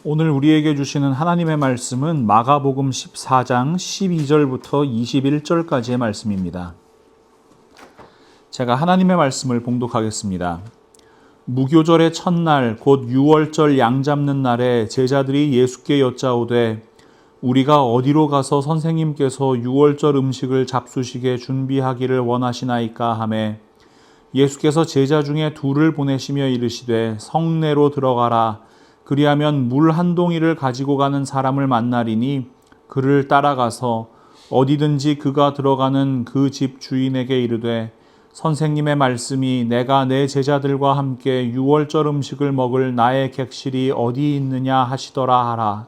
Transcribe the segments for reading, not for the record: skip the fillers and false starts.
오늘 우리에게 주시는 하나님의 말씀은 마가복음 14장 12절부터 21절까지의 말씀입니다. 제가 하나님의 말씀을 봉독하겠습니다. 무교절의 첫날 곧 유월절 양 잡는 날에 제자들이 예수께 여짜오되 우리가 어디로 가서 선생님께서 유월절 음식을 잡수시게 준비하기를 원하시나이까 하매 예수께서 제자 중에 둘을 보내시며 이르시되 성내로 들어가라. 그리하면 물 한 동이를 가지고 가는 사람을 만나리니 그를 따라가서 어디든지 그가 들어가는 그 집 주인에게 이르되 선생님의 말씀이 내가 내 제자들과 함께 유월절 음식을 먹을 나의 객실이 어디 있느냐 하시더라 하라.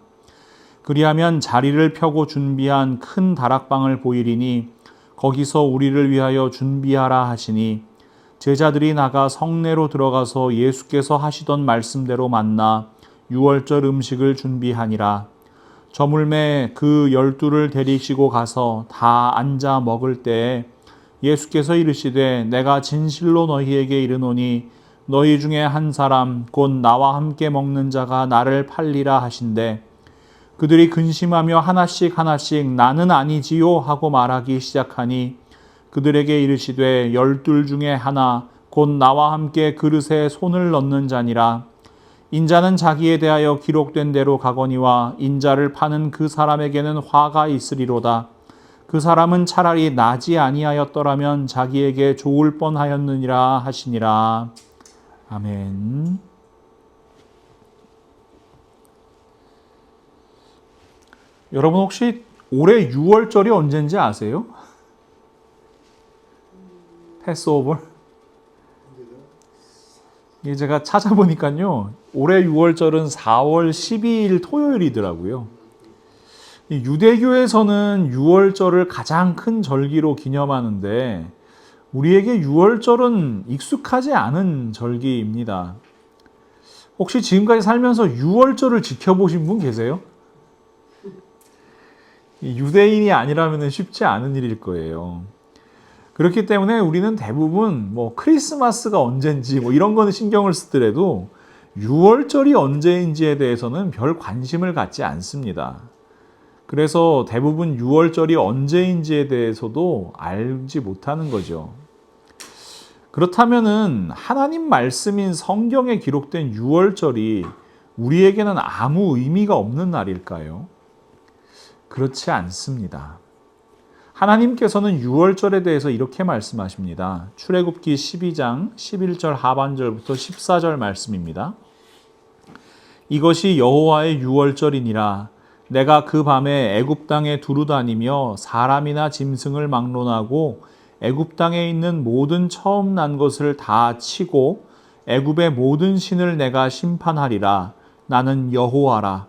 그리하면 자리를 펴고 준비한 큰 다락방을 보이리니 거기서 우리를 위하여 준비하라 하시니 제자들이 나가 성내로 들어가서 예수께서 하시던 말씀대로 만나 유월절 음식을 준비하니라. 저물매 그 12를 데리시고 가서 다 앉아 먹을 때에 예수께서 이르시되 내가 진실로 너희에게 이르노니 너희 중에 한 사람 곧 나와 함께 먹는 자가 나를 팔리라 하신대 그들이 근심하며 하나씩 나는 아니지요 하고 말하기 시작하니 그들에게 이르시되 12 중에 하나 곧 나와 함께 그릇에 손을 넣는 자니라. 인자는 자기에 대하여 기록된 대로 가거니와 인자를 파는 그 사람에게는 화가 있으리로다. 그 사람은 차라리 나지 아니하였더라면 자기에게 좋을 뻔하였느니라 하시니라. 아멘. 여러분 혹시 올해 6월절이 언제인지 아세요? 패스오버? 제가 찾아보니까요. 올해 6월절은 4월 12일 토요일이더라고요. 유대교에서는 6월절을 가장 큰 절기로 기념하는데 우리에게 6월절은 익숙하지 않은 절기입니다. 혹시 지금까지 살면서 6월절을 지켜보신 분 계세요? 유대인이 아니라면 쉽지 않은 일일 거예요. 그렇기 때문에 우리는 대부분 크리스마스가 언젠지 이런 거는 신경을 쓰더라도 6월절이 언제인지에 대해서는 별 관심을 갖지 않습니다. 그래서 대부분 6월절이 언제인지에 대해서도 알지 못하는 거죠. 그렇다면은 하나님 말씀인 성경에 기록된 6월절이 우리에게는 아무 의미가 없는 날일까요? 그렇지 않습니다. 하나님께서는 6월절에 대해서 이렇게 말씀하십니다. 출애굽기 12장 11절 하반절부터 14절 말씀입니다. 이것이 여호와의 6월절이니라. 내가 그 밤에 애굽 땅에 두루 다니며 사람이나 짐승을 막론하고 애굽 땅에 있는 모든 처음 난 것을 다 치고 애굽의 모든 신을 내가 심판하리라. 나는 여호와라.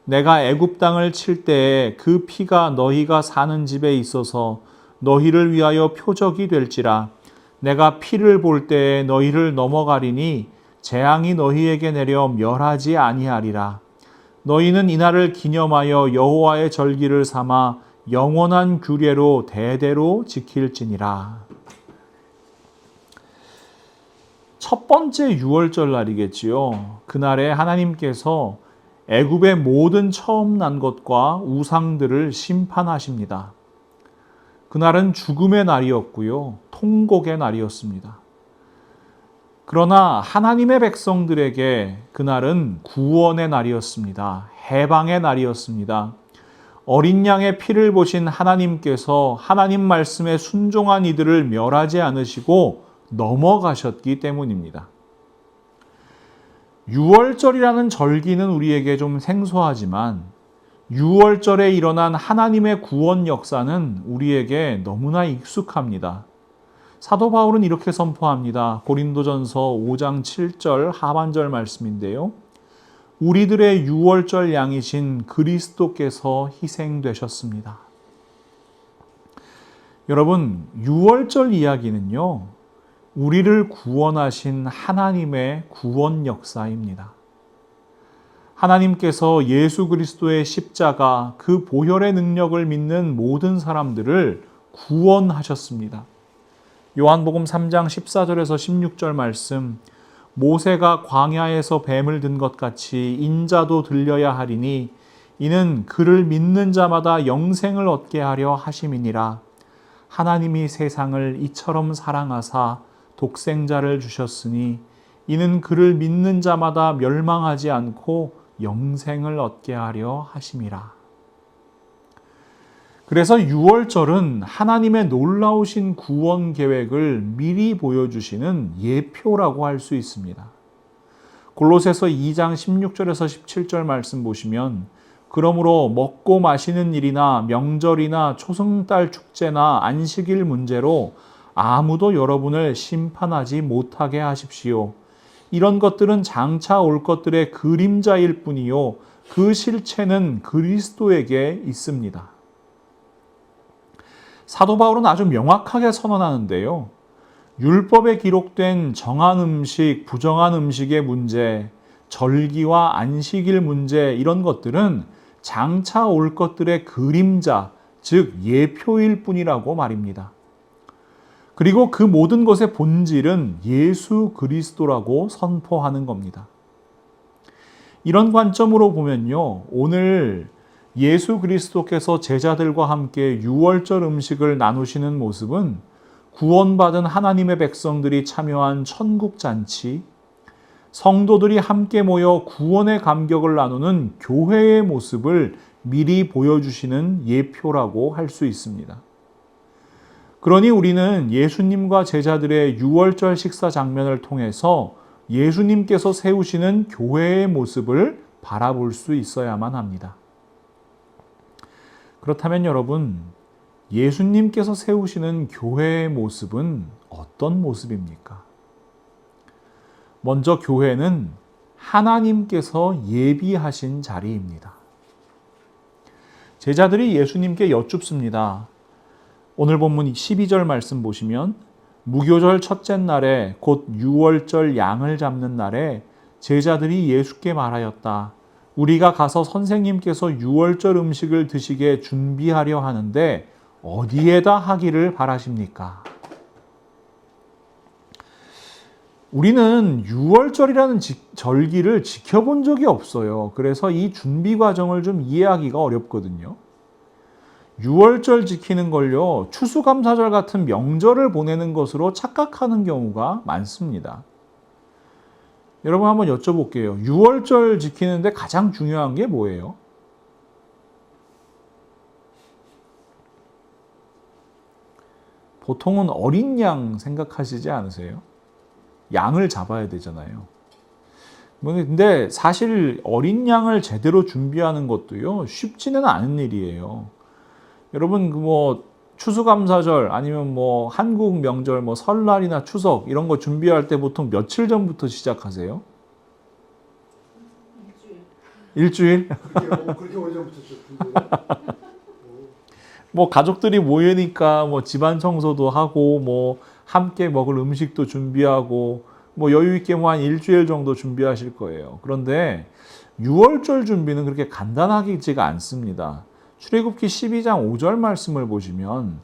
내가 애굽 땅을 칠 때에 그 피가 너희가 사는 집에 있어서 너희를 위하여 표적이 될지라. 내가 피를 볼 때에 너희를 넘어가리니 재앙이 너희에게 내려 멸하지 아니하리라. 너희는 이날을 기념하여 여호와의 절기를 삼아 영원한 규례로 대대로 지킬지니라. 첫 번째 6월절 날이겠지요. 그날에 하나님께서 애굽의 모든 처음 난 것과 우상들을 심판하십니다. 그날은 죽음의 날이었고요. 통곡의 날이었습니다. 그러나 하나님의 백성들에게 그날은 구원의 날이었습니다. 해방의 날이었습니다. 어린 양의 피를 보신 하나님께서 하나님 말씀에 순종한 이들을 멸하지 않으시고 넘어가셨기 때문입니다. 6월절이라는 절기는 우리에게 좀 생소하지만 6월절에 일어난 하나님의 구원 역사는 우리에게 너무나 익숙합니다. 사도 바울은 이렇게 선포합니다. 고린도전서 5장 7절 하반절 말씀인데요. 우리들의 6월절 양이신 그리스도께서 희생되셨습니다. 여러분, 6월절 이야기는요. 우리를 구원하신 하나님의 구원 역사입니다. 하나님께서 예수 그리스도의 십자가 그 보혈의 능력을 믿는 모든 사람들을 구원하셨습니다. 요한복음 3장 14절에서 16절 말씀 모세가 광야에서 뱀을 든 것 같이 인자도 들려야 하리니 이는 그를 믿는 자마다 영생을 얻게 하려 하심이니라. 하나님이 세상을 이처럼 사랑하사 독생자를 주셨으니 이는 그를 믿는 자마다 멸망하지 않고 영생을 얻게 하려 하심이라. 그래서 유월절은 하나님의 놀라우신 구원 계획을 미리 보여주시는 예표라고 할 수 있습니다. 골로새서 2장 16절에서 17절 말씀 보시면 그러므로 먹고 마시는 일이나 명절이나 초승달 축제나 안식일 문제로 아무도 여러분을 심판하지 못하게 하십시오. 이런 것들은 장차 올 것들의 그림자일 뿐이요 그 실체는 그리스도에게 있습니다. 사도 바울은 아주 명확하게 선언하는데요. 율법에 기록된 정한 음식, 부정한 음식의 문제, 절기와 안식일 문제 이런 것들은 장차 올 것들의 그림자, 즉 예표일 뿐이라고 말입니다. 그리고 그 모든 것의 본질은 예수 그리스도라고 선포하는 겁니다. 이런 관점으로 보면요. 오늘 예수 그리스도께서 제자들과 함께 유월절 음식을 나누시는 모습은 구원받은 하나님의 백성들이 참여한 천국잔치, 성도들이 함께 모여 구원의 감격을 나누는 교회의 모습을 미리 보여주시는 예표라고 할 수 있습니다. 그러니 우리는 예수님과 제자들의 유월절 식사 장면을 통해서 예수님께서 세우시는 교회의 모습을 바라볼 수 있어야만 합니다. 그렇다면 여러분, 예수님께서 세우시는 교회의 모습은 어떤 모습입니까? 먼저 교회는 하나님께서 예비하신 자리입니다. 제자들이 예수님께 여쭙습니다. 오늘 본문 12절 말씀 보시면 무교절 첫째 날에 곧 유월절 양을 잡는 날에 제자들이 예수께 말하였다. 우리가 가서 선생님께서 유월절 음식을 드시게 준비하려 하는데 어디에다 하기를 바라십니까? 우리는 유월절이라는 절기를 지켜본 적이 없어요. 그래서 이 준비 과정을 좀 이해하기가 어렵거든요. 유월절 지키는 걸요, 추수감사절 같은 명절을 보내는 것으로 착각하는 경우가 많습니다. 여러분 한번 여쭤볼게요. 유월절 지키는데 가장 중요한 게 뭐예요? 보통은 어린 양 생각하시지 않으세요? 양을 잡아야 되잖아요. 근데 사실 어린 양을 제대로 준비하는 것도요, 쉽지는 않은 일이에요. 여러분, 추수감사절 아니면 한국 명절, 설날이나 추석 이런 거 준비할 때 보통 며칠 전부터 시작하세요? 일주일? 그렇게 오래전부터 준비해요? 가족들이 모이니까 집안 청소도 하고 함께 먹을 음식도 준비하고 여유 있게 한 일주일 정도 준비하실 거예요. 그런데 유월절 준비는 그렇게 간단하지가 않습니다. 출애굽기 12장 5절 말씀을 보시면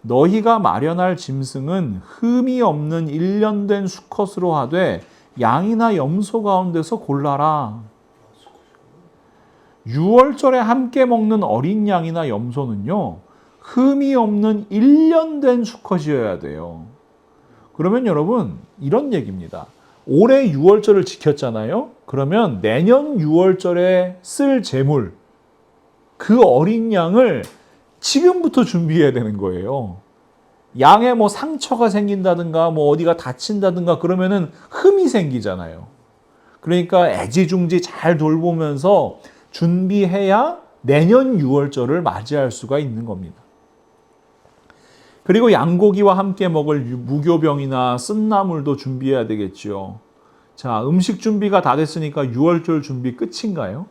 너희가 마련할 짐승은 흠이 없는 1년 된 수컷으로 하되 양이나 염소 가운데서 골라라. 유월절에 함께 먹는 어린 양이나 염소는요, 흠이 없는 1년 된 수컷이어야 돼요. 그러면 여러분, 이런 얘기입니다. 올해 유월절을 지켰잖아요? 그러면 내년 유월절에 쓸 제물, 그 어린 양을 지금부터 준비해야 되는 거예요. 양에 상처가 생긴다든가 어디가 다친다든가 그러면은 흠이 생기잖아요. 그러니까 애지중지 잘 돌보면서 준비해야 내년 유월절을 맞이할 수가 있는 겁니다. 그리고 양고기와 함께 먹을 무교병이나 쓴나물도 준비해야 되겠죠. 자, 음식 준비가 다 됐으니까 유월절 준비 끝인가요?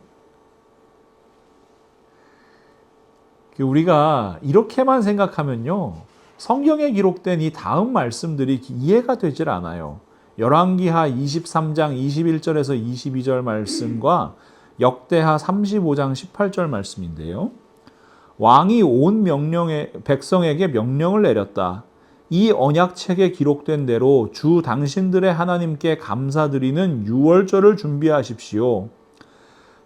우리가 이렇게만 생각하면요, 성경에 기록된 이 다음 말씀들이 이해가 되질 않아요. 열왕기하 23장 21절에서 22절 말씀과 역대하 35장 18절 말씀인데요. 왕이 온 백성에게 명령을 내렸다. 이 언약책에 기록된 대로 주 당신들의 하나님께 감사드리는 유월절을 준비하십시오.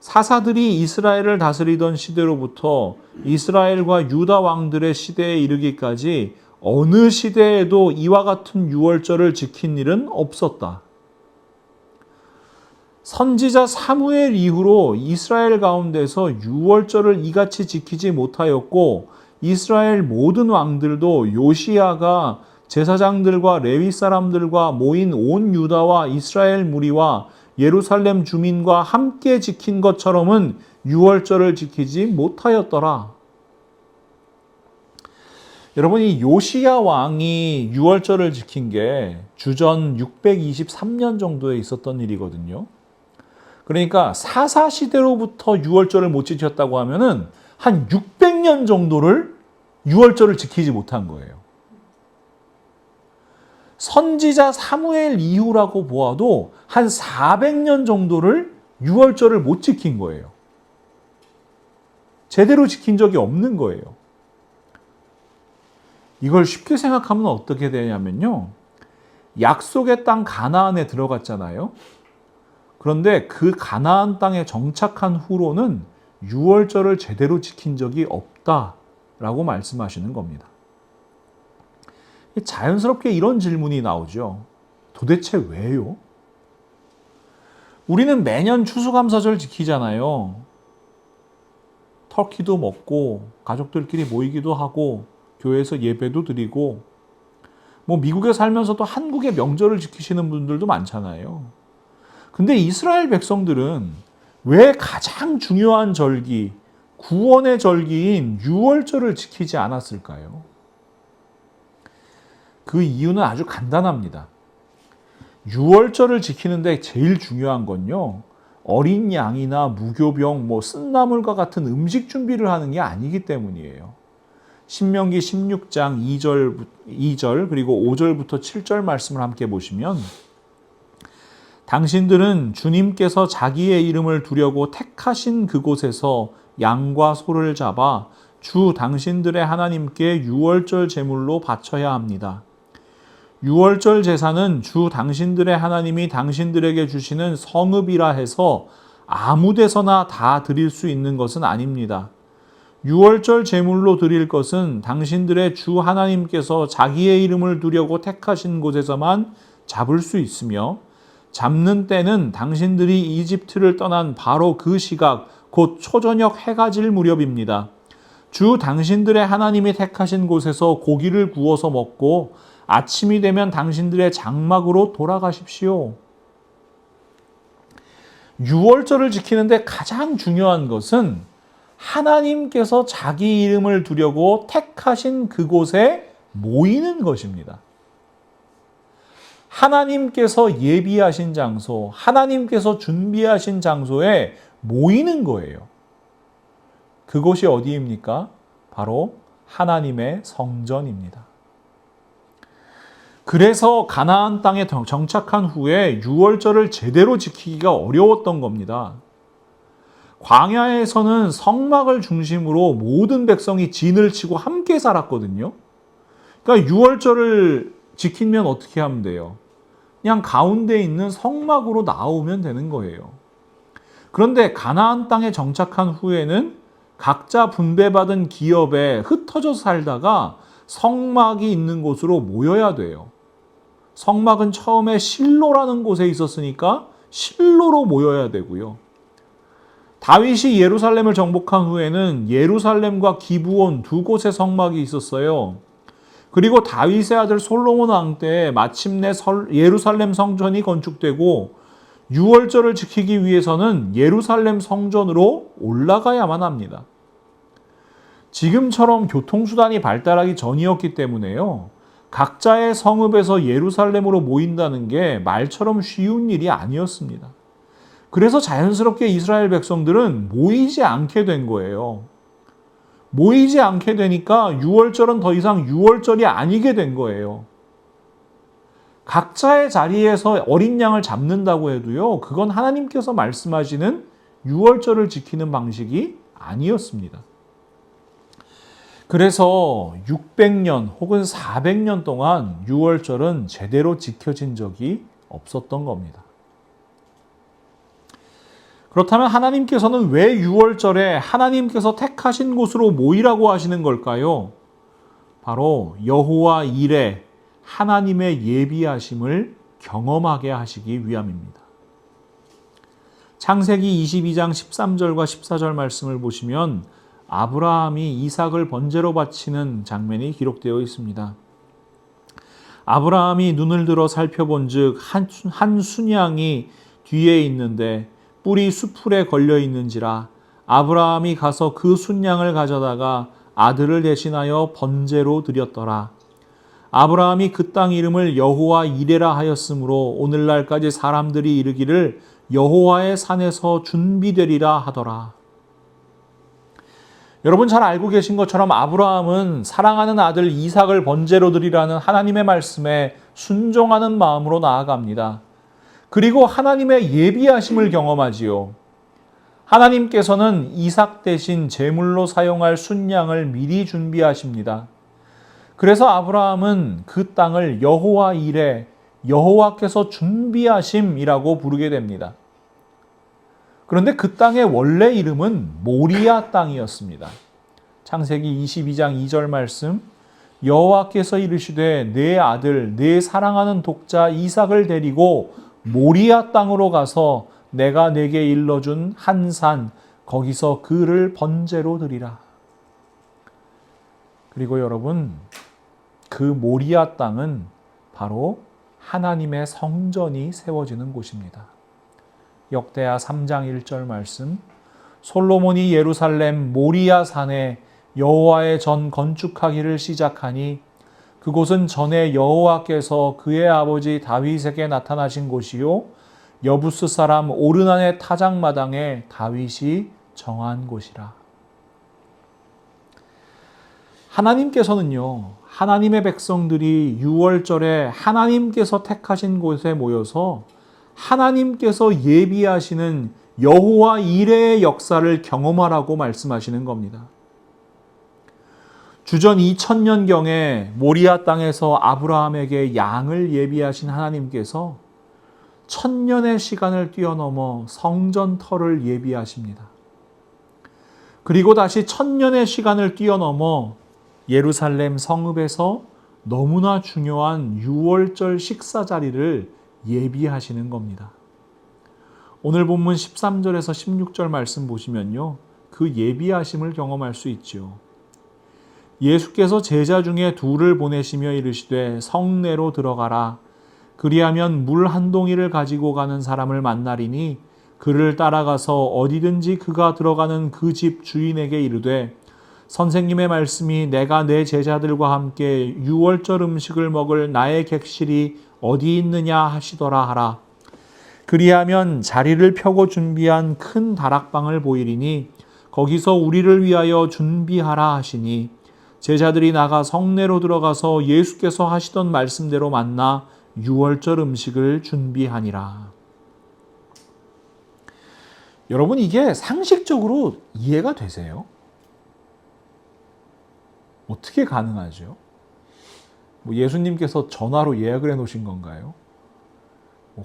사사들이 이스라엘을 다스리던 시대로부터 이스라엘과 유다 왕들의 시대에 이르기까지 어느 시대에도 이와 같은 유월절을 지킨 일은 없었다. 선지자 사무엘 이후로 이스라엘 가운데서 유월절을 이같이 지키지 못하였고 이스라엘 모든 왕들도 요시야가 제사장들과 레위 사람들과 모인 온 유다와 이스라엘 무리와 예루살렘 주민과 함께 지킨 것처럼은 유월절을 지키지 못하였더라. 여러분, 이 요시야 왕이 유월절을 지킨 게 주전 623년 정도에 있었던 일이거든요. 그러니까 사사 시대로부터 유월절을 못 지켰다고 하면은 한 600년 정도를 유월절을 지키지 못한 거예요. 선지자 사무엘 이후라고 보아도 한 400년 정도를 유월절을 못 지킨 거예요. 제대로 지킨 적이 없는 거예요. 이걸 쉽게 생각하면 어떻게 되냐면요. 약속의 땅 가나안에 들어갔잖아요. 그런데 그 가나안 땅에 정착한 후로는 유월절을 제대로 지킨 적이 없다라고 말씀하시는 겁니다. 자연스럽게 이런 질문이 나오죠. 도대체 왜요? 우리는 매년 추수감사절 지키잖아요. 터키도 먹고 가족들끼리 모이기도 하고 교회에서 예배도 드리고 미국에 살면서도 한국의 명절을 지키시는 분들도 많잖아요. 근데 이스라엘 백성들은 왜 가장 중요한 절기, 구원의 절기인 유월절을 지키지 않았을까요? 그 이유는 아주 간단합니다. 유월절을 지키는데 제일 중요한 건요, 어린 양이나 무교병, 쓴나물과 같은 음식 준비를 하는 게 아니기 때문이에요. 신명기 16장 2절 그리고 5절부터 7절 말씀을 함께 보시면 당신들은 주님께서 자기의 이름을 두려고 택하신 그곳에서 양과 소를 잡아 주 당신들의 하나님께 유월절 제물로 바쳐야 합니다. 유월절 제사는 주 당신들의 하나님이 당신들에게 주시는 성읍이라 해서 아무 데서나 다 드릴 수 있는 것은 아닙니다. 유월절 제물로 드릴 것은 당신들의 주 하나님께서 자기의 이름을 두려고 택하신 곳에서만 잡을 수 있으며 잡는 때는 당신들이 이집트를 떠난 바로 그 시각 곧 초저녁 해가 질 무렵입니다. 주 당신들의 하나님이 택하신 곳에서 고기를 구워서 먹고 아침이 되면 당신들의 장막으로 돌아가십시오. 유월절을 지키는데 가장 중요한 것은 하나님께서 자기 이름을 두려고 택하신 그곳에 모이는 것입니다. 하나님께서 예비하신 장소, 하나님께서 준비하신 장소에 모이는 거예요. 그곳이 어디입니까? 바로 하나님의 성전입니다. 그래서 가나안 땅에 정착한 후에 유월절을 제대로 지키기가 어려웠던 겁니다. 광야에서는 성막을 중심으로 모든 백성이 진을 치고 함께 살았거든요. 그러니까 유월절을 지키면 어떻게 하면 돼요? 그냥 가운데 있는 성막으로 나오면 되는 거예요. 그런데 가나안 땅에 정착한 후에는 각자 분배받은 기업에 흩어져 살다가 성막이 있는 곳으로 모여야 돼요. 성막은 처음에 실로라는 곳에 있었으니까 실로로 모여야 되고요. 다윗이 예루살렘을 정복한 후에는 예루살렘과 기브온 두 곳의 성막이 있었어요. 그리고 다윗의 아들 솔로몬 왕 때 마침내 예루살렘 성전이 건축되고 유월절을 지키기 위해서는 예루살렘 성전으로 올라가야만 합니다. 지금처럼 교통수단이 발달하기 전이었기 때문에요. 각자의 성읍에서 예루살렘으로 모인다는 게 말처럼 쉬운 일이 아니었습니다. 그래서 자연스럽게 이스라엘 백성들은 모이지 않게 된 거예요. 모이지 않게 되니까 유월절은 더 이상 유월절이 아니게 된 거예요. 각자의 자리에서 어린 양을 잡는다고 해도요, 그건 하나님께서 말씀하시는 유월절을 지키는 방식이 아니었습니다. 그래서 600년 혹은 400년 동안 유월절은 제대로 지켜진 적이 없었던 겁니다. 그렇다면 하나님께서는 왜 유월절에 하나님께서 택하신 곳으로 모이라고 하시는 걸까요? 바로 여호와 일에 하나님의 예비하심을 경험하게 하시기 위함입니다. 창세기 22장 13절과 14절 말씀을 보시면 아브라함이 이삭을 번제로 바치는 장면이 기록되어 있습니다. 아브라함이 눈을 들어 살펴본즉 한 순양이 뒤에 있는데 뿔이 수풀에 걸려 있는지라 아브라함이 가서 그 순양을 가져다가 아들을 대신하여 번제로 드렸더라. 아브라함이 그 땅 이름을 여호와 이레라 하였으므로 오늘날까지 사람들이 이르기를 여호와의 산에서 준비되리라 하더라. 여러분 잘 알고 계신 것처럼 아브라함은 사랑하는 아들 이삭을 번제로 드리라는 하나님의 말씀에 순종하는 마음으로 나아갑니다. 그리고 하나님의 예비하심을 경험하지요. 하나님께서는 이삭 대신 제물로 사용할 순양을 미리 준비하십니다. 그래서 아브라함은 그 땅을 여호와 이레, 여호와께서 준비하심이라고 부르게 됩니다. 그런데 그 땅의 원래 이름은 모리아 땅이었습니다. 창세기 22장 2절 말씀, 여호와께서 이르시되 내 아들 내 사랑하는 독자 이삭을 데리고 모리아 땅으로 가서 내가 내게 일러준 한 산 거기서 그를 번제로 드리라. 그리고 여러분 그 모리아 땅은 바로 하나님의 성전이 세워지는 곳입니다. 역대하 3장 1절 말씀, 솔로몬이 예루살렘 모리아 산에 여호와의 전 건축하기를 시작하니 그곳은 전에 여호와께서 그의 아버지 다윗에게 나타나신 곳이요 여부스 사람 오르난의 타작마당에 다윗이 정한 곳이라. 하나님께서는요, 하나님의 백성들이 유월절에 하나님께서 택하신 곳에 모여서 하나님께서 예비하시는 여호와 이레의 역사를 경험하라고 말씀하시는 겁니다. 주전 2000년경에 모리아 땅에서 아브라함에게 양을 예비하신 하나님께서 1000년의 시간을 뛰어넘어 성전터를 예비하십니다. 그리고 다시 1000년의 시간을 뛰어넘어 예루살렘 성읍에서 너무나 중요한 유월절 식사 자리를 예비하시는 겁니다. 오늘 본문 13절에서 16절 말씀 보시면요, 그 예비하심을 경험할 수 있죠. 예수께서 제자 중에 둘을 보내시며 이르시되 성내로 들어가라. 그리하면 물 한 동이를 가지고 가는 사람을 만나리니 그를 따라가서 어디든지 그가 들어가는 그 집 주인에게 이르되 선생님의 말씀이 내가 내 제자들과 함께 유월절 음식을 먹을 나의 객실이 어디 있느냐 하시더라 하라. 그리하면 자리를 펴고 준비한 큰 다락방을 보이리니 거기서 우리를 위하여 준비하라 하시니 제자들이 나가 성내로 들어가서 예수께서 하시던 말씀대로 만나 유월절 음식을 준비하니라. 여러분 이게 상식적으로 이해가 되세요? 어떻게 가능하죠? 예수님께서 전화로 예약을 해놓으신 건가요?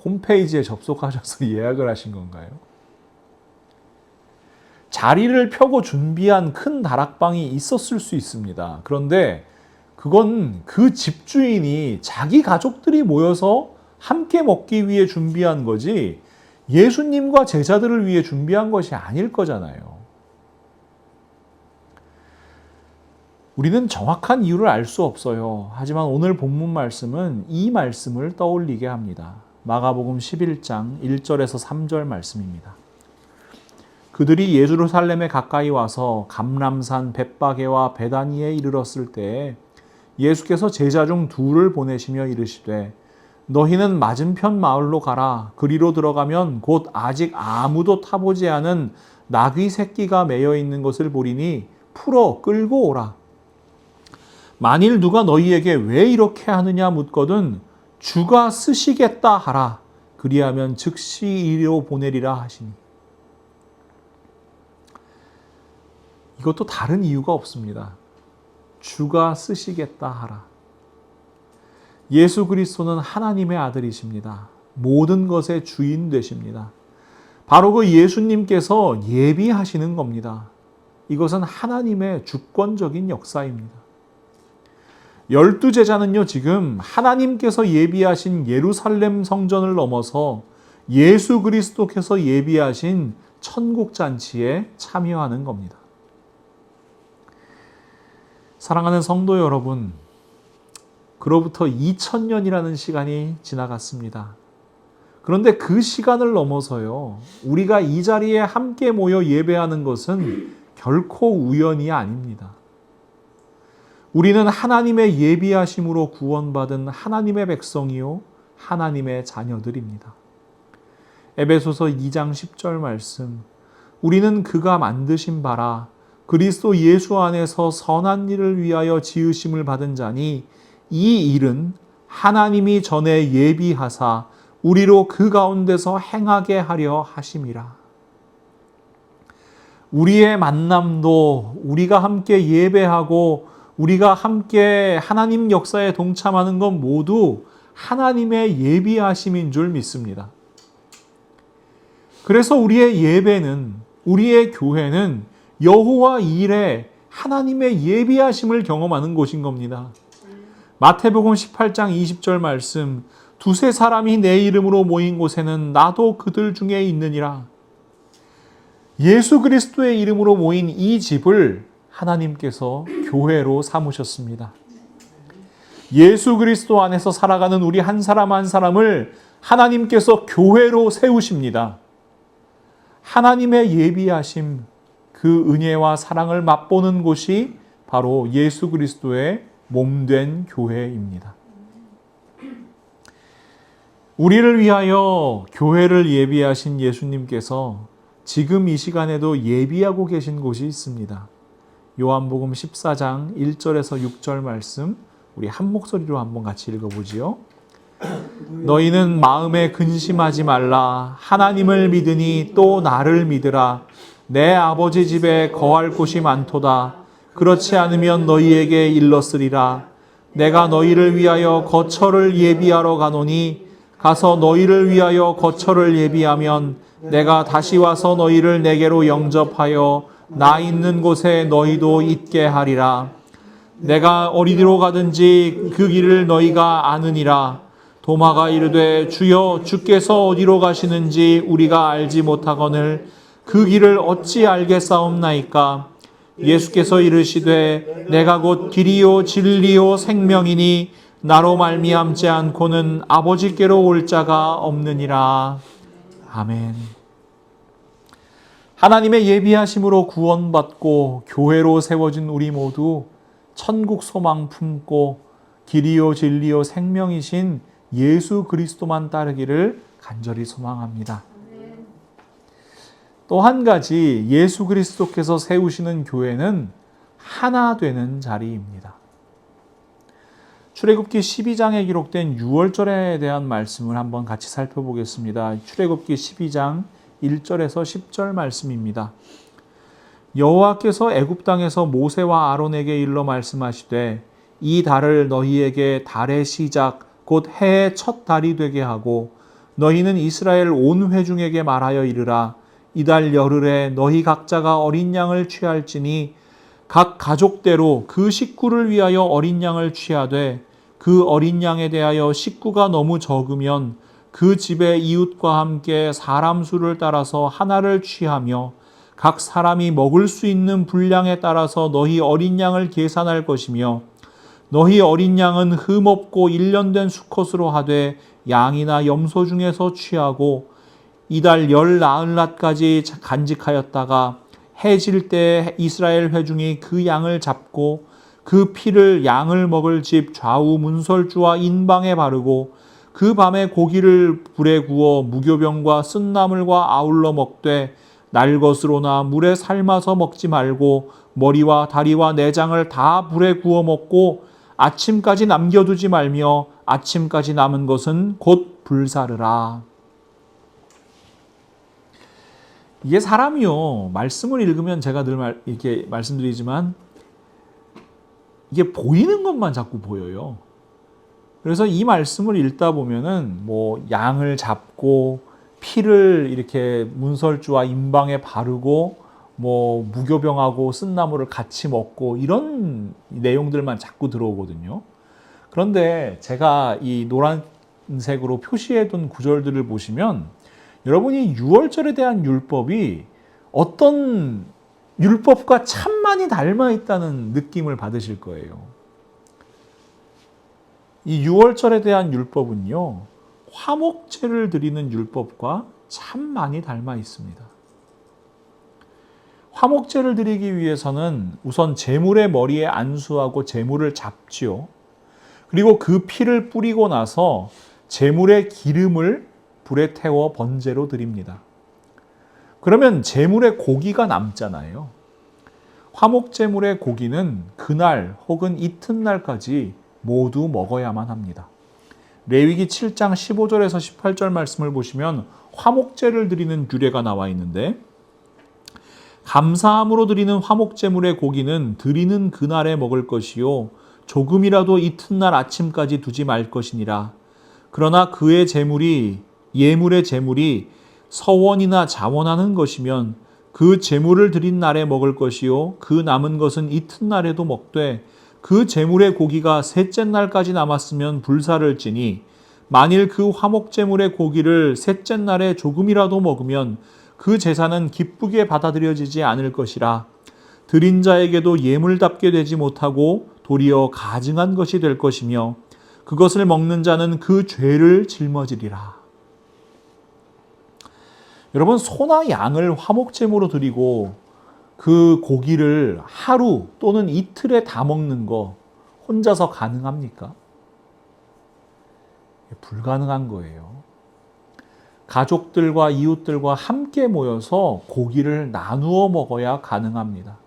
홈페이지에 접속하셔서 예약을 하신 건가요? 자리를 펴고 준비한 큰 다락방이 있었을 수 있습니다. 그런데 그건 그 집주인이 자기 가족들이 모여서 함께 먹기 위해 준비한 거지 예수님과 제자들을 위해 준비한 것이 아닐 거잖아요. 우리는 정확한 이유를 알 수 없어요. 하지만 오늘 본문 말씀은 이 말씀을 떠올리게 합니다. 마가복음 11장 1절에서 3절 말씀입니다. 그들이 예루살렘에 가까이 와서 감람산 벳바게와 베다니에 이르렀을 때에 예수께서 제자 중 둘을 보내시며 이르시되 너희는 맞은편 마을로 가라. 그리로 들어가면 곧 아직 아무도 타보지 않은 나귀 새끼가 매여 있는 것을 보리니 풀어 끌고 오라. 만일 누가 너희에게 왜 이렇게 하느냐 묻거든 주가 쓰시겠다 하라. 그리하면 즉시 이리로 보내리라 하시니. 이것도 다른 이유가 없습니다. 주가 쓰시겠다 하라. 예수 그리스도는 하나님의 아들이십니다. 모든 것의 주인 되십니다. 바로 그 예수님께서 예비하시는 겁니다. 이것은 하나님의 주권적인 역사입니다. 12제자는요, 지금 하나님께서 예비하신 예루살렘 성전을 넘어서 예수 그리스도께서 예비하신 천국잔치에 참여하는 겁니다. 사랑하는 성도 여러분, 그로부터 2000년이라는 시간이 지나갔습니다. 그런데 그 시간을 넘어서요, 우리가 이 자리에 함께 모여 예배하는 것은 결코 우연이 아닙니다. 우리는 하나님의 예비하심으로 구원받은 하나님의 백성이요, 하나님의 자녀들입니다. 에베소서 2장 10절 말씀, 우리는 그가 만드신 바라 그리스도 예수 안에서 선한 일을 위하여 지으심을 받은 자니 이 일은 하나님이 전에 예비하사 우리로 그 가운데서 행하게 하려 하심이라. 우리의 만남도 우리가 함께 예배하고 우리가 함께 하나님 역사에 동참하는 건 모두 하나님의 예비하심인 줄 믿습니다. 그래서 우리의 예배는, 우리의 교회는 여호와 일에 하나님의 예비하심을 경험하는 곳인 겁니다. 마태복음 18장 20절 말씀, 두세 사람이 내 이름으로 모인 곳에는 나도 그들 중에 있느니라. 예수 그리스도의 이름으로 모인 이 집을 하나님께서 교회로 삼으셨습니다. 예수 그리스도 안에서 살아가는 우리 한 사람 한 사람을 하나님께서 교회로 세우십니다. 하나님의 예비하심, 그 은혜와 사랑을 맛보는 곳이 바로 예수 그리스도의 몸된 교회입니다. 우리를 위하여 교회를 예비하신 예수님께서 지금 이 시간에도 예비하고 계신 곳이 있습니다. 요한복음 14장 1절에서 6절 말씀, 우리 한 목소리로 한번 같이 읽어보지요. 너희는 마음에 근심하지 말라. 하나님을 믿으니 또 나를 믿으라. 내 아버지 집에 거할 곳이 많도다. 그렇지 않으면 너희에게 일렀으리라. 내가 너희를 위하여 거처를 예비하러 가노니 가서 너희를 위하여 거처를 예비하면 내가 다시 와서 너희를 내게로 영접하여 나 있는 곳에 너희도 있게 하리라. 내가 어디로 가든지 그 길을 너희가 아느니라. 도마가 이르되 주여 주께서 어디로 가시는지 우리가 알지 못하거늘 그 길을 어찌 알겠사옵나이까. 예수께서 이르시되 내가 곧 길이요 진리요 생명이니 나로 말미암지 않고는 아버지께로 올 자가 없느니라. 아멘. 하나님의 예비하심으로 구원받고 교회로 세워진 우리 모두 천국 소망 품고 길이요 진리요 생명이신 예수 그리스도만 따르기를 간절히 소망합니다. 또 한 가지, 예수 그리스도께서 세우시는 교회는 하나 되는 자리입니다. 출애굽기 12장에 기록된 6월절에 대한 말씀을 한번 같이 살펴보겠습니다. 출애굽기 12장 1절에서 10절 말씀입니다. 여호와께서 애굽 땅에서 모세와 아론에게 일러 말씀하시되 이 달을 너희에게 달의 시작 곧 해의 첫 달이 되게 하고 너희는 이스라엘 온 회중에게 말하여 이르라. 이달 열흘에 너희 각자가 어린 양을 취할지니 각 가족대로 그 식구를 위하여 어린 양을 취하되 그 어린 양에 대하여 식구가 너무 적으면 그 집의 이웃과 함께 사람 수를 따라서 하나를 취하며 각 사람이 먹을 수 있는 분량에 따라서 너희 어린 양을 계산할 것이며 너희 어린 양은 흠없고 1년 된 수컷으로 하되 양이나 염소 중에서 취하고 이달 열 나흘날까지 간직하였다가 해질 때 이스라엘 회중이 그 양을 잡고 그 피를 양을 먹을 집 좌우 문설주와 인방에 바르고 그 밤에 고기를 불에 구워 무교병과 쓴나물과 아울러 먹되 날 것으로나 물에 삶아서 먹지 말고 머리와 다리와 내장을 다 불에 구워 먹고 아침까지 남겨두지 말며 아침까지 남은 것은 곧 불사르라. 이게 사람이요, 말씀을 읽으면 제가 늘 이렇게 말씀드리지만 이게 보이는 것만 자꾸 보여요. 그래서 이 말씀을 읽다 보면은 뭐 양을 잡고 피를 이렇게 문설주와 임방에 바르고 뭐 무교병하고 쓴나물을 같이 먹고 이런 내용들만 자꾸 들어오거든요. 그런데 제가 이 노란색으로 표시해둔 구절들을 보시면 여러분이 유월절에 대한 율법이 어떤 율법과 참 많이 닮아 있다는 느낌을 받으실 거예요. 이 유월절에 대한 율법은요, 화목제를 드리는 율법과 참 많이 닮아 있습니다. 화목제를 드리기 위해서는 우선 제물의 머리에 안수하고 제물을 잡지요. 그리고 그 피를 뿌리고 나서 제물의 기름을 불에 태워 번제로 드립니다. 그러면 제물의 고기가 남잖아요. 화목제물의 고기는 그날 혹은 이튿날까지 모두 먹어야만 합니다. 레위기 7장 15절에서 18절 말씀을 보시면 화목제를 드리는 규례가 나와 있는데, 감사함으로 드리는 화목제물의 고기는 드리는 그날에 먹을 것이요 조금이라도 이튿날 아침까지 두지 말 것이니라. 그러나 그의 제물이 예물의 제물이 서원이나 자원하는 것이면 그 제물을 드린 날에 먹을 것이요 그 남은 것은 이튿날에도 먹되, 그 제물의 고기가 셋째 날까지 남았으면 불사를 찌니, 만일 그 화목제물의 고기를 셋째 날에 조금이라도 먹으면 그 제사는 기쁘게 받아들여지지 않을 것이라. 드린 자에게도 예물답게 되지 못하고 도리어 가증한 것이 될 것이며, 그것을 먹는 자는 그 죄를 짊어지리라. 여러분, 소나 양을 화목제물로 드리고 그 고기를 하루 또는 이틀에 다 먹는 거 혼자서 가능합니까? 불가능한 거예요. 가족들과 이웃들과 함께 모여서 고기를 나누어 먹어야 가능합니다.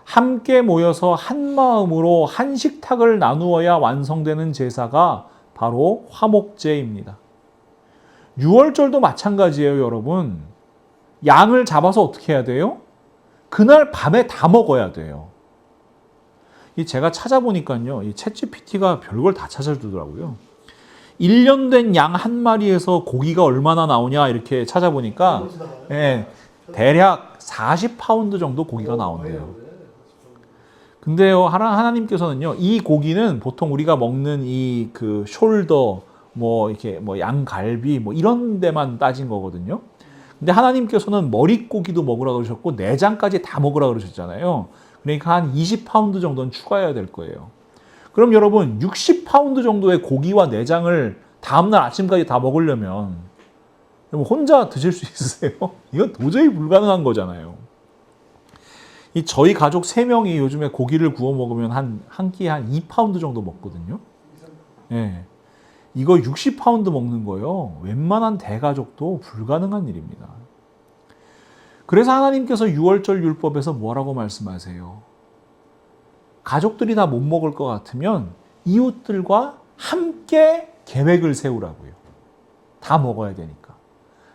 함께 모여서 한 마음으로 한 식탁을 나누어야 완성되는 제사가 바로 화목제입니다. 유월절도 마찬가지예요, 여러분. 양을 잡아서 어떻게 해야 돼요? 그날 밤에 다 먹어야 돼요. 제가 찾아보니까요, 이 챗GPT가 별걸 다 찾아주더라고요. 1년 된 양 한 마리에서 고기가 얼마나 나오냐 이렇게 찾아보니까 대략 40파운드 정도 고기가 나온대요. 근데요, 하나님께서는요, 이 고기는 보통 우리가 먹는 이 그 숄더, 뭐 이렇게 뭐 양갈비 뭐 이런 데만 따진 거거든요. 근데 하나님께서는 머릿고기도 먹으라 그러셨고 내장까지 다 먹으라 그러셨잖아요. 그러니까 한 20파운드 정도는 추가해야 될 거예요. 그럼 여러분 60파운드 정도의 고기와 내장을 다음날 아침까지 다 먹으려면 혼자 드실 수 있으세요? 이건 도저히 불가능한 거잖아요. 저희 가족 3명이 요즘에 고기를 구워 먹으면 한 끼에 한 2파운드 정도 먹거든요. 예. 이거 60파운드 먹는 거요. 웬만한 대가족도 불가능한 일입니다. 그래서 하나님께서 유월절 율법에서 뭐라고 말씀하세요? 가족들이 다 못 먹을 것 같으면 이웃들과 함께 계획을 세우라고요. 다 먹어야 되니까.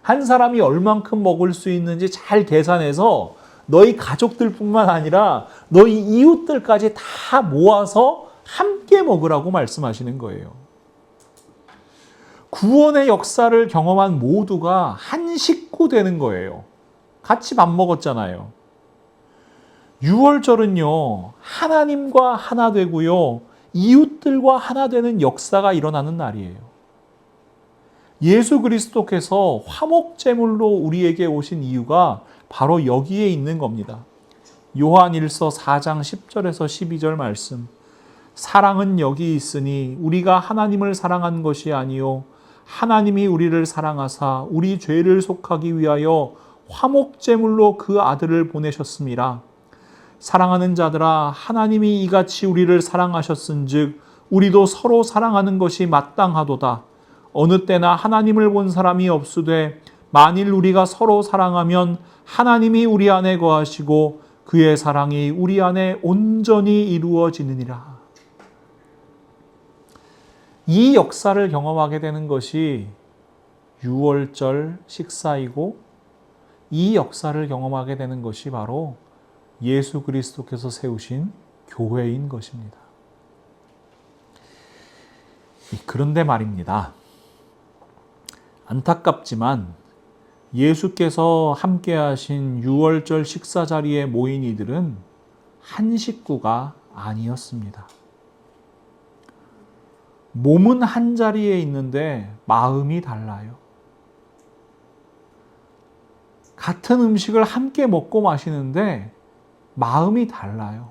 한 사람이 얼만큼 먹을 수 있는지 잘 계산해서 너희 가족들뿐만 아니라 너희 이웃들까지 다 모아서 함께 먹으라고 말씀하시는 거예요. 구원의 역사를 경험한 모두가 한 식구 되는 거예요. 같이 밥 먹었잖아요. 유월절은요, 하나님과 하나 되고요, 이웃들과 하나 되는 역사가 일어나는 날이에요. 예수 그리스도께서 화목제물로 우리에게 오신 이유가 바로 여기에 있는 겁니다. 요한일서 4장 10절에서 12절 말씀. 사랑은 여기 있으니 우리가 하나님을 사랑한 것이 아니요 하나님이 우리를 사랑하사 우리 죄를 속하기 위하여 화목제물로 그 아들을 보내셨음이라. 사랑하는 자들아, 하나님이 이같이 우리를 사랑하셨은즉 우리도 서로 사랑하는 것이 마땅하도다. 어느 때나 하나님을 본 사람이 없으되 만일 우리가 서로 사랑하면 하나님이 우리 안에 거하시고 그의 사랑이 우리 안에 온전히 이루어지느니라. 이 역사를 경험하게 되는 것이 유월절 식사이고, 이 역사를 경험하게 되는 것이 바로 예수 그리스도께서 세우신 교회인 것입니다. 그런데 말입니다. 안타깝지만 예수께서 함께 하신 유월절 식사 자리에 모인 이들은 한 식구가 아니었습니다. 몸은 한 자리에 있는데 마음이 달라요. 같은 음식을 함께 먹고 마시는데 마음이 달라요.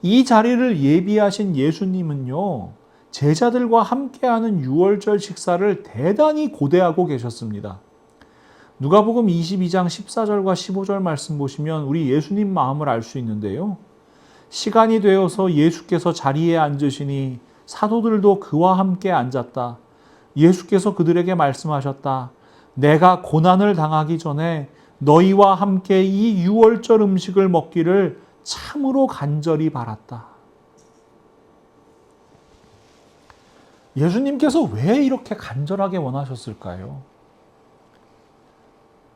이 자리를 예비하신 예수님은요, 제자들과 함께하는 유월절 식사를 대단히 고대하고 계셨습니다. 누가복음 22장 14절과 15절 말씀 보시면 우리 예수님 마음을 알 수 있는데요. 시간이 되어서 예수께서 자리에 앉으시니 사도들도 그와 함께 앉았다. 예수께서 그들에게 말씀하셨다. 내가 고난을 당하기 전에 너희와 함께 이 유월절 음식을 먹기를 참으로 간절히 바랐다. 예수님께서 왜 이렇게 간절하게 원하셨을까요?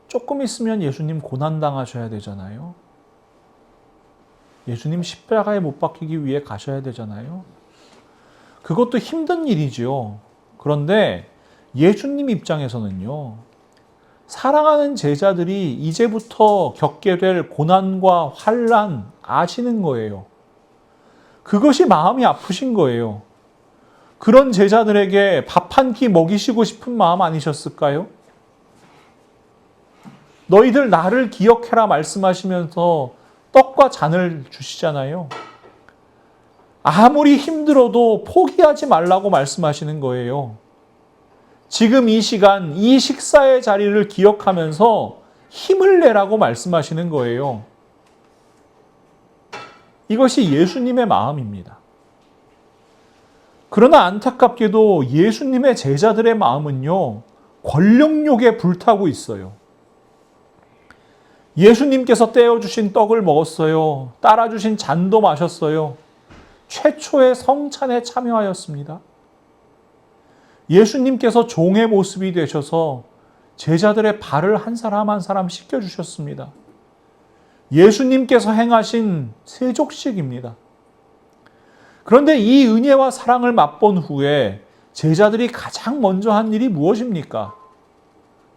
조금 있으면 예수님 고난당하셔야 되잖아요. 예수님 십자가에 못 박히기 위해 가셔야 되잖아요. 그것도 힘든 일이죠. 그런데 예수님 입장에서는요, 사랑하는 제자들이 이제부터 겪게 될 고난과 환난 아시는 거예요. 그것이 마음이 아프신 거예요. 그런 제자들에게 밥 한 끼 먹이시고 싶은 마음 아니셨을까요? 너희들 나를 기억해라 말씀하시면서 떡과 잔을 주시잖아요. 아무리 힘들어도 포기하지 말라고 말씀하시는 거예요. 지금 이 시간, 이 식사의 자리를 기억하면서 힘을 내라고 말씀하시는 거예요. 이것이 예수님의 마음입니다. 그러나 안타깝게도 예수님의 제자들의 마음은요, 권력욕에 불타고 있어요. 예수님께서 떼어주신 떡을 먹었어요. 따라주신 잔도 마셨어요. 최초의 성찬에 참여하였습니다. 예수님께서 종의 모습이 되셔서 제자들의 발을 한 사람 한 사람 씻겨주셨습니다. 예수님께서 행하신 세족식입니다. 그런데 이 은혜와 사랑을 맛본 후에 제자들이 가장 먼저 한 일이 무엇입니까?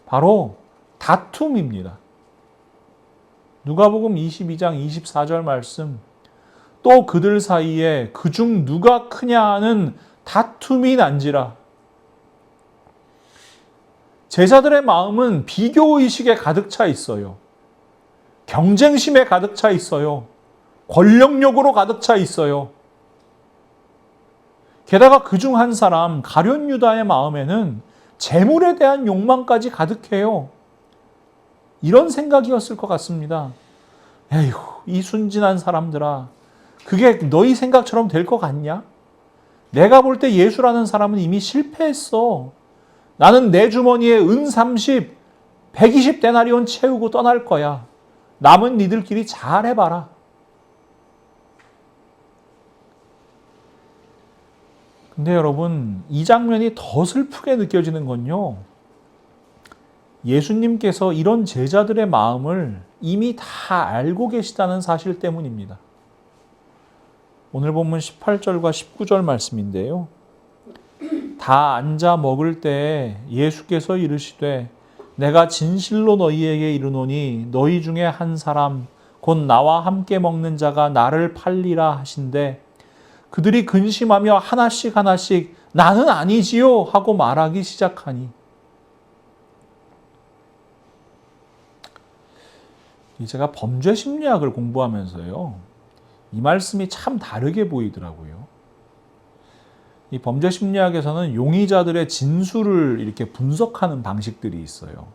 바로 다툼입니다. 누가복음 22장 24절 말씀, 또 그들 사이에 그중 누가 크냐 하는 다툼이 난지라. 제자들의 마음은 비교의식에 가득 차 있어요. 경쟁심에 가득 차 있어요. 권력욕으로 가득 차 있어요. 게다가 그중 한 사람 가룟 유다의 마음에는 재물에 대한 욕망까지 가득해요. 이런 생각이었을 것 같습니다. 에휴, 이 순진한 사람들아, 그게 너희 생각처럼 될 것 같냐? 내가 볼 때 예수라는 사람은 이미 실패했어. 나는 내 주머니에 은 30, 120데나리온 채우고 떠날 거야. 남은 니들끼리 잘 해봐라. 근데 여러분, 이 장면이 더 슬프게 느껴지는 건요, 예수님께서 이런 제자들의 마음을 이미 다 알고 계시다는 사실 때문입니다. 오늘 본문 18절과 19절 말씀인데요. 다 앉아 먹을 때에 예수께서 이르시되 내가 진실로 너희에게 이르노니 너희 중에 한 사람 곧 나와 함께 먹는 자가 나를 팔리라 하신대 그들이 근심하며 하나씩 하나씩 나는 아니지요 하고 말하기 시작하니. 제가 범죄 심리학을 공부하면서요, 이 말씀이 참 다르게 보이더라고요. 이 범죄 심리학에서는 용의자들의 진술을 이렇게 분석하는 방식들이 있어요.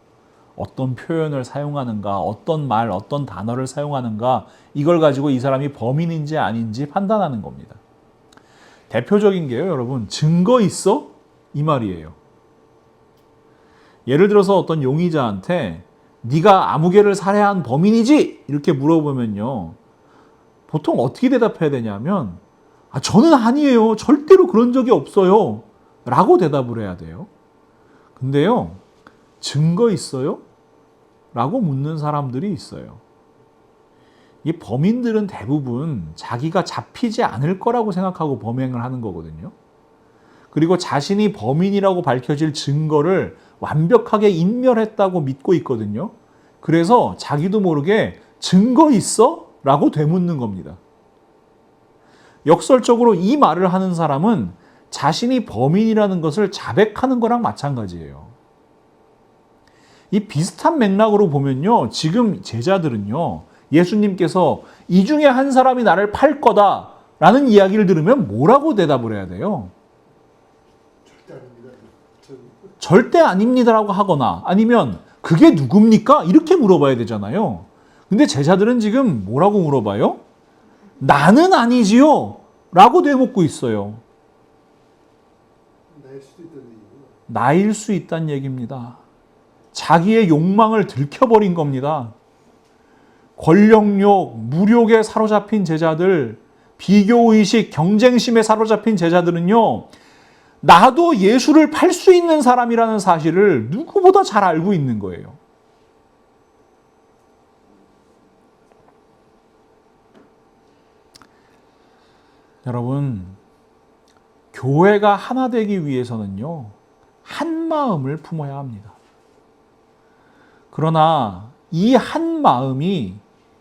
어떤 표현을 사용하는가, 어떤 말, 어떤 단어를 사용하는가, 이걸 가지고 이 사람이 범인인지 아닌지 판단하는 겁니다. 대표적인 게요, 여러분, 증거 있어? 이 말이에요. 예를 들어서 어떤 용의자한테 네가 아무개를 살해한 범인이지? 이렇게 물어보면요, 보통 어떻게 대답해야 되냐면 저는 아니에요. 절대로 그런 적이 없어요. 라고 대답을 해야 돼요. 근데요, 증거 있어요? 라고 묻는 사람들이 있어요. 이 범인들은 대부분 자기가 잡히지 않을 거라고 생각하고 범행을 하는 거거든요. 그리고 자신이 범인이라고 밝혀질 증거를 완벽하게 인멸했다고 믿고 있거든요. 그래서 자기도 모르게 증거 있어? 라고 되묻는 겁니다. 역설적으로 이 말을 하는 사람은 자신이 범인이라는 것을 자백하는 거랑 마찬가지예요. 이 비슷한 맥락으로 보면요. 지금 제자들은요. 예수님께서 이 중에 한 사람이 나를 팔 거다 라는 이야기를 들으면 뭐라고 대답을 해야 돼요? 절대 아닙니다. 절대 아닙니다라고 하거나 아니면 그게 누굽니까? 이렇게 물어봐야 되잖아요. 근데 제자들은 지금 뭐라고 물어봐요? 나는 아니지요 라고 되묻고 있어요. 나일 수도 있다는 얘기구나. 나일 수 있다는 얘기입니다. 자기의 욕망을 들켜버린 겁니다. 권력욕, 무력에 사로잡힌 제자들, 비교의식, 경쟁심에 사로잡힌 제자들은요, 나도 예수를 팔 수 있는 사람이라는 사실을 누구보다 잘 알고 있는 거예요. 여러분, 교회가 하나 되기 위해서는요, 한 마음을 품어야 합니다. 그러나 이 한 마음이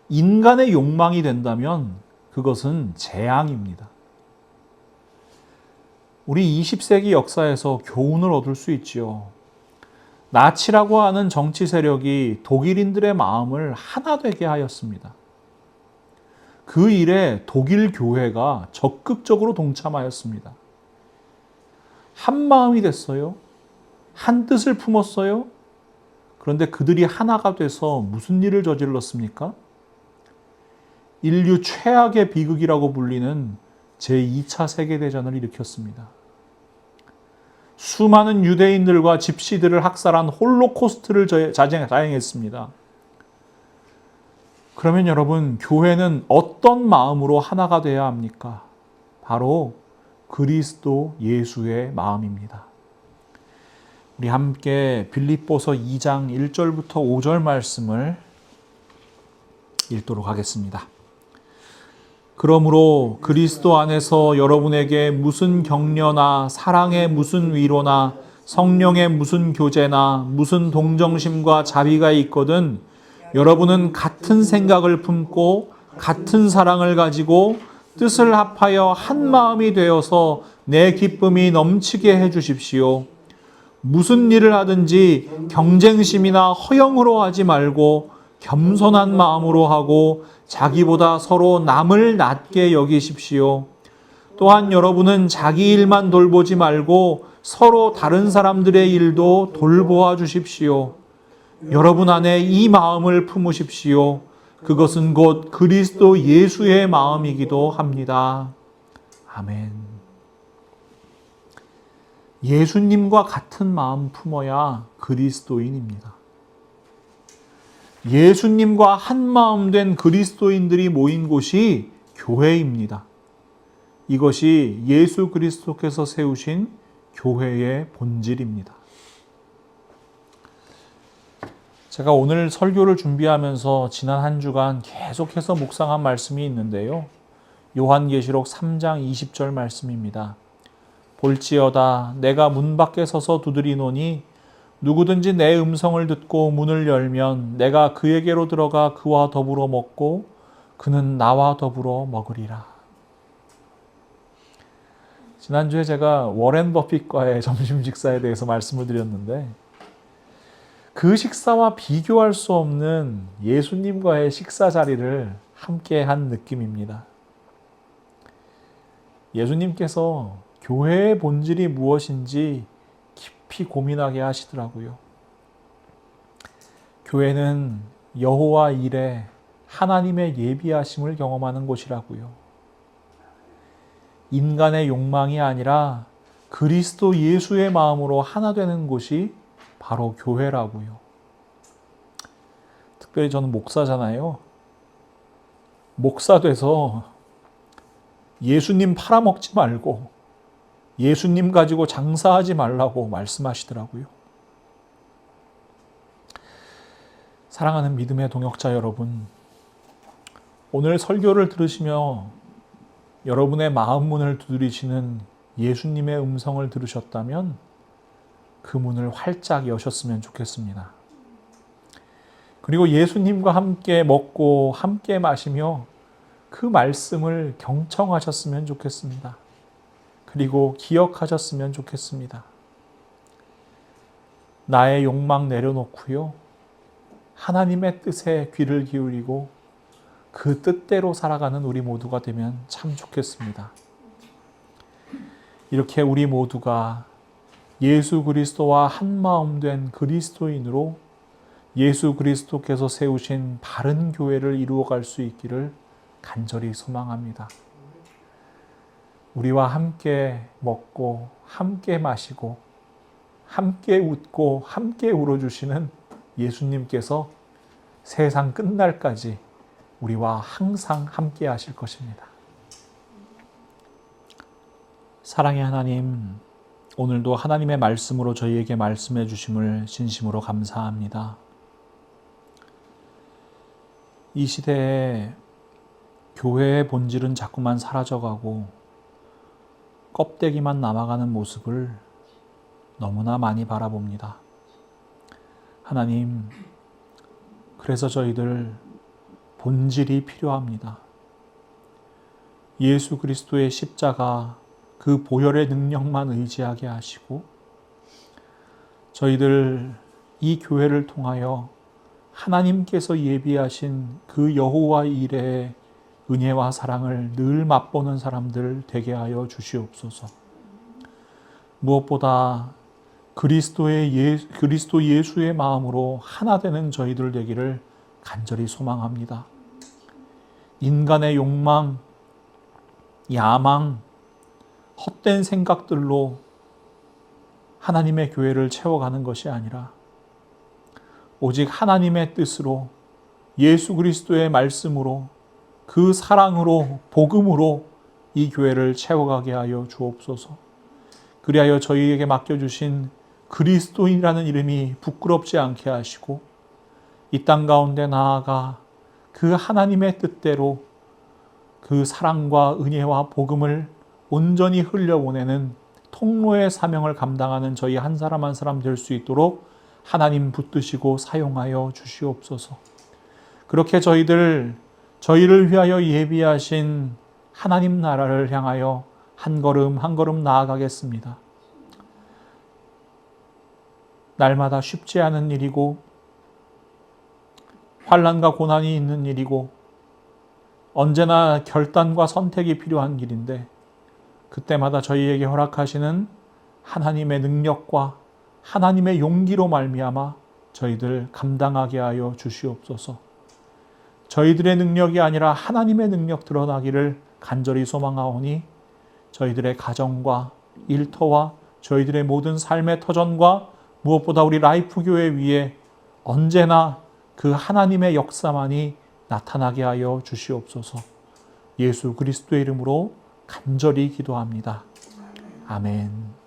인간의 욕망이 된다면 그것은 재앙입니다. 우리 20세기 역사에서 교훈을 얻을 수 있지요. 나치라고 하는 정치 세력이 독일인들의 마음을 하나 되게 하였습니다. 그 일에 독일 교회가 적극적으로 동참하였습니다. 한 마음이 됐어요. 한 뜻을 품었어요. 그런데 그들이 하나가 돼서 무슨 일을 저질렀습니까? 인류 최악의 비극이라고 불리는 제2차 세계대전을 일으켰습니다. 수많은 유대인들과 집시들을 학살한 홀로코스트를 자행했습니다. 그러면 여러분, 교회는 어떤 마음으로 하나가 되어야 합니까? 바로 그리스도 예수의 마음입니다. 우리 함께 빌립보서 2장 1절부터 5절 말씀을 읽도록 하겠습니다. 그러므로 그리스도 안에서 여러분에게 무슨 격려나 사랑의 무슨 위로나 성령의 무슨 교제나 무슨 동정심과 자비가 있거든 여러분은 같은 생각을 품고 같은 사랑을 가지고 뜻을 합하여 한 마음이 되어서 내 기쁨이 넘치게 해 주십시오. 무슨 일을 하든지 경쟁심이나 허영으로 하지 말고 겸손한 마음으로 하고 자기보다 서로 남을 낮게 여기십시오. 또한 여러분은 자기 일만 돌보지 말고 서로 다른 사람들의 일도 돌보아 주십시오. 여러분 안에 이 마음을 품으십시오. 그것은 곧 그리스도 예수의 마음이기도 합니다. 아멘. 예수님과 같은 마음 품어야 그리스도인입니다. 예수님과 한 마음 된 그리스도인들이 모인 곳이 교회입니다. 이것이 예수 그리스도께서 세우신 교회의 본질입니다. 제가 오늘 설교를 준비하면서 지난 한 주간 계속해서 묵상한 말씀이 있는데요. 요한계시록 3장 20절 말씀입니다. 볼지어다 내가 문 밖에 서서 두드리노니 누구든지 내 음성을 듣고 문을 열면 내가 그에게로 들어가 그와 더불어 먹고 그는 나와 더불어 먹으리라. 지난주에 제가 워렌 버핏과의 점심 식사에 대해서 말씀을 드렸는데 그 식사와 비교할 수 없는 예수님과의 식사 자리를 함께 한 느낌입니다. 예수님께서 교회의 본질이 무엇인지 깊이 고민하게 하시더라고요. 교회는 여호와 일에 하나님의 예비하심을 경험하는 곳이라고요. 인간의 욕망이 아니라 그리스도 예수의 마음으로 하나 되는 곳이 바로 교회라고요. 특별히 저는 목사잖아요. 목사 돼서 예수님 팔아먹지 말고 예수님 가지고 장사하지 말라고 말씀하시더라고요. 사랑하는 믿음의 동역자 여러분, 오늘 설교를 들으시며 여러분의 마음 문을 두드리시는 예수님의 음성을 들으셨다면 그 문을 활짝 여셨으면 좋겠습니다. 그리고 예수님과 함께 먹고 함께 마시며 그 말씀을 경청하셨으면 좋겠습니다. 그리고 기억하셨으면 좋겠습니다. 나의 욕망 내려놓고요. 하나님의 뜻에 귀를 기울이고 그 뜻대로 살아가는 우리 모두가 되면 참 좋겠습니다. 이렇게 우리 모두가 예수 그리스도와 한마음 된 그리스도인으로 예수 그리스도께서 세우신 바른 교회를 이루어갈 수 있기를 간절히 소망합니다. 우리와 함께 먹고 함께 마시고 함께 웃고 함께 울어주시는 예수님께서 세상 끝날까지 우리와 항상 함께 하실 것입니다. 사랑의 하나님, 오늘도 하나님의 말씀으로 저희에게 말씀해 주심을 진심으로 감사합니다. 이 시대에 교회의 본질은 자꾸만 사라져가고 껍데기만 남아가는 모습을 너무나 많이 바라봅니다. 하나님, 그래서 저희들 본질이 필요합니다. 예수 그리스도의 십자가 그 보혈의 능력만 의지하게 하시고 저희들 이 교회를 통하여 하나님께서 예비하신 그 여호와 이레의 은혜와 사랑을 늘 맛보는 사람들 되게 하여 주시옵소서. 무엇보다 그리스도 예수의 마음으로 하나 되는 저희들 되기를 간절히 소망합니다. 인간의 욕망, 야망, 헛된 생각들로 하나님의 교회를 채워가는 것이 아니라 오직 하나님의 뜻으로 예수 그리스도의 말씀으로 그 사랑으로 복음으로 이 교회를 채워가게 하여 주옵소서. 그리하여 저희에게 맡겨주신 그리스도인이라는 이름이 부끄럽지 않게 하시고 이 땅 가운데 나아가 그 하나님의 뜻대로 그 사랑과 은혜와 복음을 온전히 흘려보내는 통로의 사명을 감당하는 저희 한 사람 한 사람 될 수 있도록 하나님 붙드시고 사용하여 주시옵소서. 그렇게 저희를 위하여 예비하신 하나님 나라를 향하여 한 걸음 한 걸음 나아가겠습니다. 날마다 쉽지 않은 일이고 환난과 고난이 있는 일이고 언제나 결단과 선택이 필요한 길인데 그때마다 저희에게 허락하시는 하나님의 능력과 하나님의 용기로 말미암아 저희들 감당하게 하여 주시옵소서. 저희들의 능력이 아니라 하나님의 능력 드러나기를 간절히 소망하오니 저희들의 가정과 일터와 저희들의 모든 삶의 터전과 무엇보다 우리 라이프 교회 위에 언제나 그 하나님의 역사만이 나타나게 하여 주시옵소서. 예수 그리스도의 이름으로 간절히 기도합니다. 아멘.